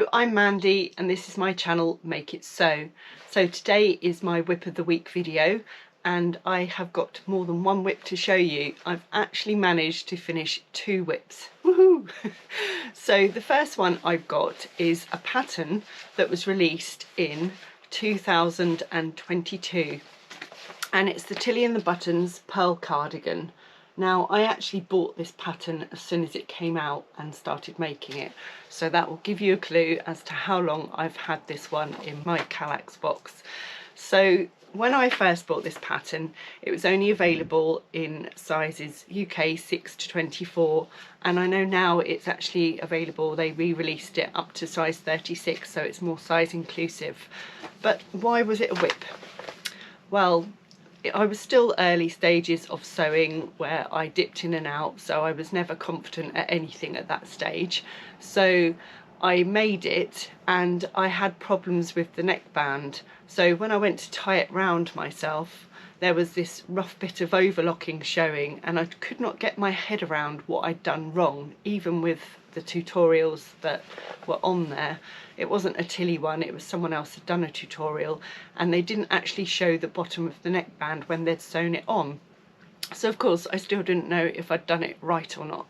Hello, I'm Mandy and this is my channel Make It So. So today is my WIP of the week video and I have got more than one WIP to show you. I've actually managed to finish 2 WIPs. Woohoo! So the first one I've got is a pattern that was released in 2022 and it's the Tilly and the Buttons Pearl Cardigan. Now, I actually bought this pattern as soon as it came out and started making it, so that will give you a clue as to how long I've had this one in my Kallax box. So when I first bought this pattern, it was only available in sizes UK 6 to 24, and I know now it's actually available, they re-released it up to size 36, so it's more size inclusive. But why was it a WIP? Well, I was still early stages of sewing where I dipped in and out, so I was never confident at anything at that stage. So I made it and I had problems with the neckband. So when I went to tie it round myself, there was this rough bit of overlocking showing and I could not get my head around what I'd done wrong, even with the tutorials that were on there. It wasn't a Tilly one, it was someone else had done a tutorial and they didn't actually show the bottom of the neckband when they'd sewn it on. So of course I still didn't know if I'd done it right or not.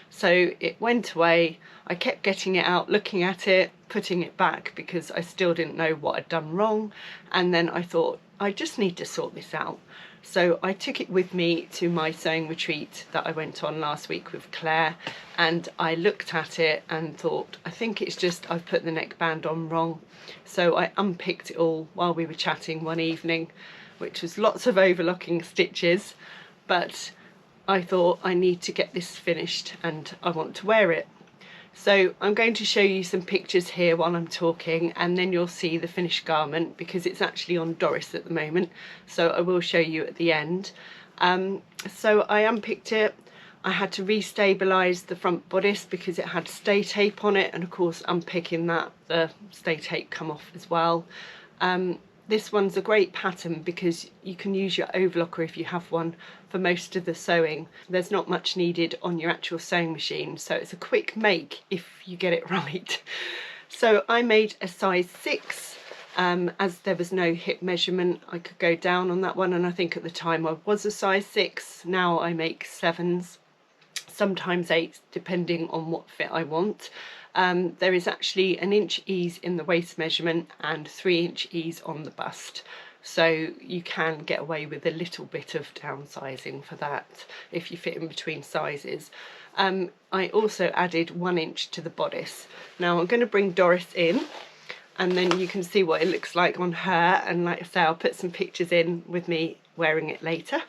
So it went away, I kept getting it out, looking at it, putting it back because I still didn't know what I'd done wrong, and then I thought I just need to sort this out. So I took it with me to my sewing retreat that I went on last week with Claire, and I looked at it and thought, I think it's just I've put the neckband on wrong. So I unpicked it all while we were chatting one evening, which was lots of overlocking stitches, but I thought I need to get this finished and I want to wear it. So I'm going to show you some pictures here while I'm talking, and then you'll see the finished garment because it's actually on Doris at the moment, so I will show you at the end. So I unpicked it. I had to re-stabilise the front bodice because it had stay tape on it, and of course unpicking that, the stay tape come off as well. This one's a great pattern because you can use your overlocker if you have one for most of the sewing. There's not much needed on your actual sewing machine, so it's a quick make if you get it right. So I made a size 6, as there was no hip measurement I could go down on that one, and I think at the time I was a size 6. Now I make 7s, sometimes 8s, depending on what fit I want. There is actually an inch ease in the waist measurement and 3-inch ease on the bust, so you can get away with a little bit of downsizing for that if you fit in between sizes. I also added 1 inch to the bodice. Now I'm going to bring Doris in and then you can see what it looks like on her, and like I say, I'll put some pictures in with me wearing it later.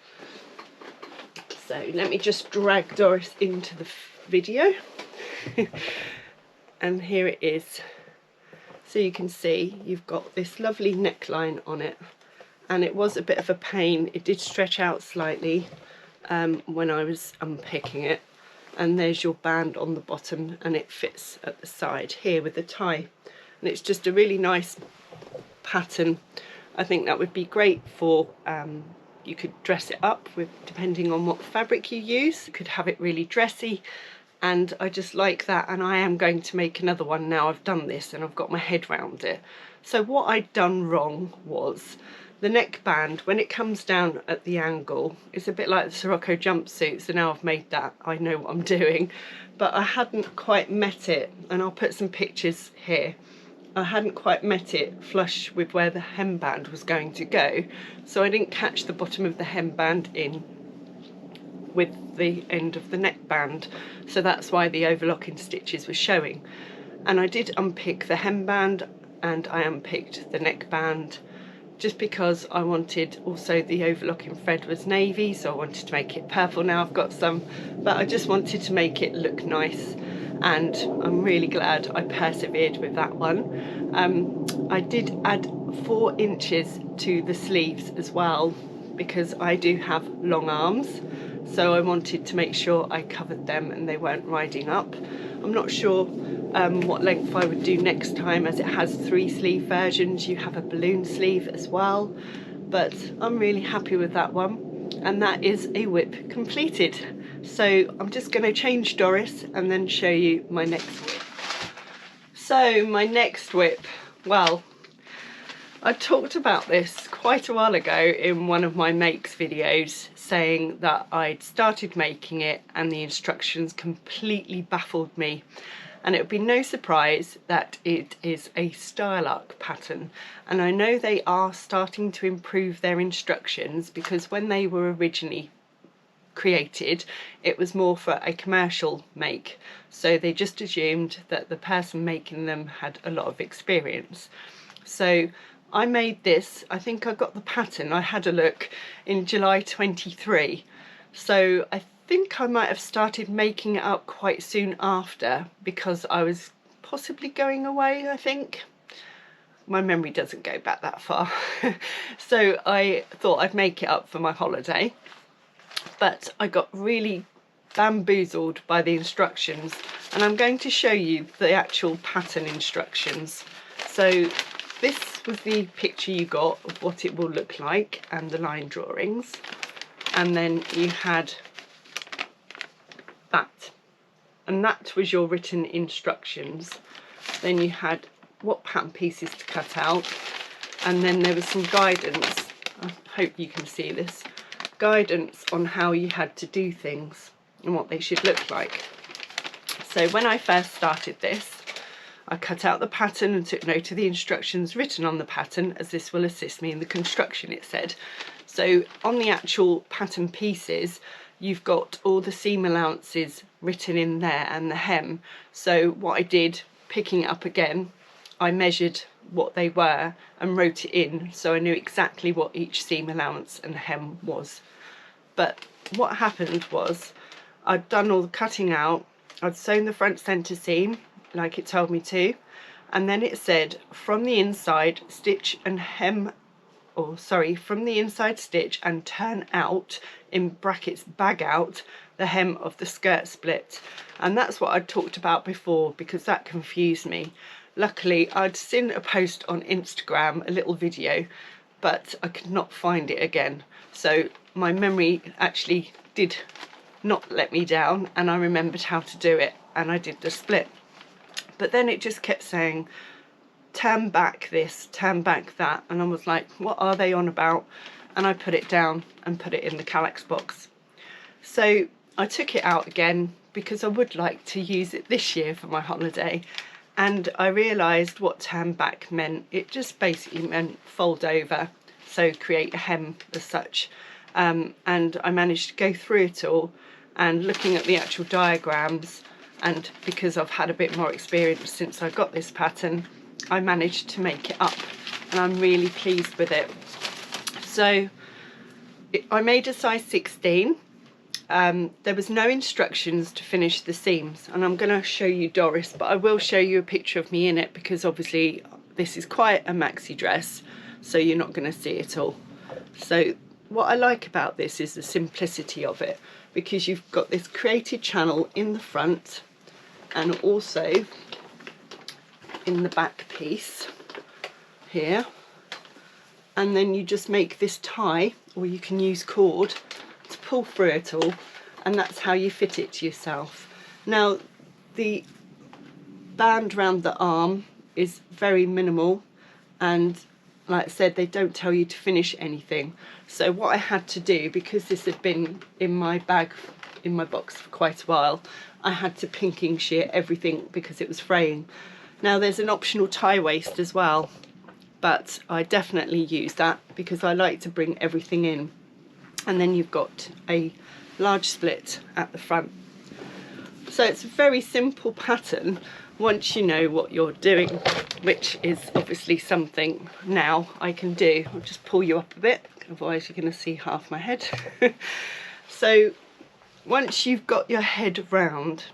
So let me just drag Doris into the video. And here it is. So you can see you've got this lovely neckline on it, and it was a bit of a pain. It did stretch out slightly when I was unpicking it, and there's your band on the bottom and it fits at the side here with the tie, and it's just a really nice pattern. I think that would be great for you could dress it up with, depending on what fabric you use. You could have it really dressy, and I just like that, and I am going to make another one now I've done this and I've got my head round it. So what I'd done wrong was the neckband, when it comes down at the angle, it's a bit like the Sirocco jumpsuit, so now I've made that, I know what I'm doing, but I hadn't quite met it, and I'll put some pictures here. I hadn't quite met it flush with where the hemband was going to go, so I didn't catch the bottom of the hemband in with the end of the neckband, so that's why the overlocking stitches were showing. And I did unpick the hemband and I unpicked the neckband just because I wanted, also the overlocking thread was navy, so I wanted to make it purple. Now I've got some, but I just wanted to make it look nice, and I'm really glad I persevered with that one. I did add 4 inches to the sleeves as well because I do have long arms, so I wanted to make sure I covered them and they weren't riding up. I'm not sure what length I would do next time, as it has 3 sleeve versions. You have a balloon sleeve as well, but I'm really happy with that one, and that is a WIP completed. So I'm just going to change Doris and then show you my next WIP. So my next WIP, well, I talked about this quite a while ago in one of my makes videos, saying that I'd started making it and the instructions completely baffled me. And it would be no surprise that it is a style arc pattern. And I know they are starting to improve their instructions, because when they were originally created, it was more for a commercial make. So they just assumed that the person making them had a lot of experience. So I made this, I think I got the pattern, I had a look, in July 23. So I think I might have started making it up quite soon after, because I was possibly going away, I think. My memory doesn't go back that far. So I thought I'd make it up for my holiday. But I got really bamboozled by the instructions, and I'm going to show you the actual pattern instructions. So this was the picture you got of what it will look like and the line drawings, and then you had that, and that was your written instructions. Then you had what pattern pieces to cut out, and then there was some guidance, I hope you can see this, guidance on how you had to do things and what they should look like. So when I first started this, I cut out the pattern and took note of the instructions written on the pattern, as this will assist me in the construction, it said. So on the actual pattern pieces, you've got all the seam allowances written in there and the hem. So what I did, picking it up again, I measured what they were and wrote it in, so I knew exactly what each seam allowance and hem was. But what happened was, I'd done all the cutting out, I'd sewn the front centre seam like it told me to, and then it said from the inside stitch and hem, or sorry, from the inside stitch and turn out, in brackets bag out, the hem of the skirt split. And that's what I'd talked about before, because that confused me. Luckily I'd seen a post on Instagram, a little video, but I could not find it again. So my memory actually did not let me down, and I remembered how to do it, and I did the split. But then it just kept saying, turn back this, turn back that, and I was like, what are they on about? And I put it down and put it in the Kallax box. So I took it out again, because I would like to use it this year for my holiday, and I realised what turn back meant. It just basically meant fold over, so create a hem as such. And I managed to go through it all, and looking at the actual diagrams, and because I've had a bit more experience since I got this pattern, I managed to make it up, and I'm really pleased with it. So I made a size 16. There was no instructions to finish the seams, and I'm going to show you Doris, but I will show you a picture of me in it, because obviously this is quite a maxi dress, so you're not going to see it all. So what I like about this is the simplicity of it, because you've got this created channel in the front and also in the back piece here, and then you just make this tie, or you can use cord to pull through it all, and that's how you fit it to yourself. Now the band round the arm is very minimal, and like I said, they don't tell you to finish anything. So what I had to do, because this had been in my bag, in my box for quite a while, I had to pinking shear everything because it was fraying. Now there's an optional tie waist as well, but I definitely use that because I like to bring everything in. And then you've got a large split at the front. So it's a very simple pattern once you know what you're doing, which is obviously something now I can do. I'll just pull you up a bit, otherwise you're going to see half my head. So once you've got your head round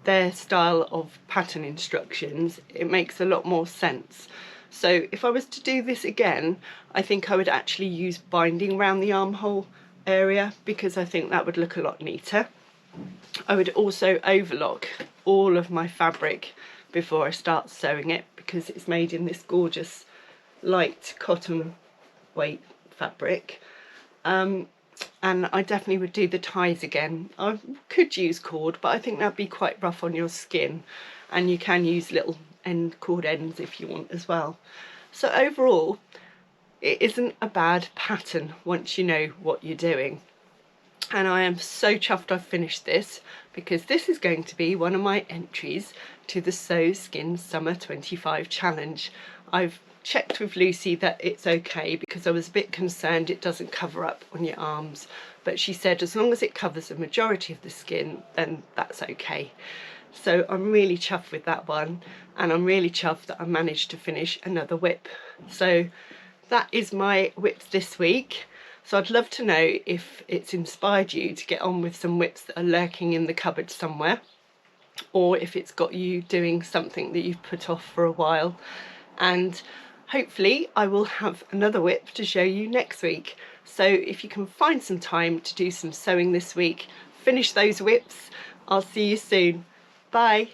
their style of pattern instructions, it makes a lot more sense. So if I was to do this again, I think I would actually use binding around the armhole area, because I think that would look a lot neater. I would also overlock all of my fabric before I start sewing it, because it's made in this gorgeous light cotton weight fabric. And I definitely would do the ties again. I could use cord, but I think that'd be quite rough on your skin, and you can use little end cord ends if you want as well. So overall, it isn't a bad pattern once you know what you're doing. And I am so chuffed I've finished this, because this is going to be one of my entries to the Sew Skin Summer 25 challenge. I've checked with Lucy that it's okay, because I was a bit concerned it doesn't cover up on your arms, but she said as long as it covers the majority of the skin, then that's okay. So I'm really chuffed with that one, and I'm really chuffed that I managed to finish another WIP. So that is my WIPs this week. So I'd love to know if it's inspired you to get on with some WIPs that are lurking in the cupboard somewhere, or if it's got you doing something that you've put off for a while. And hopefully I will have another WIP to show you next week. So if you can find some time to do some sewing this week, finish those WIPs. I'll see you soon. Bye.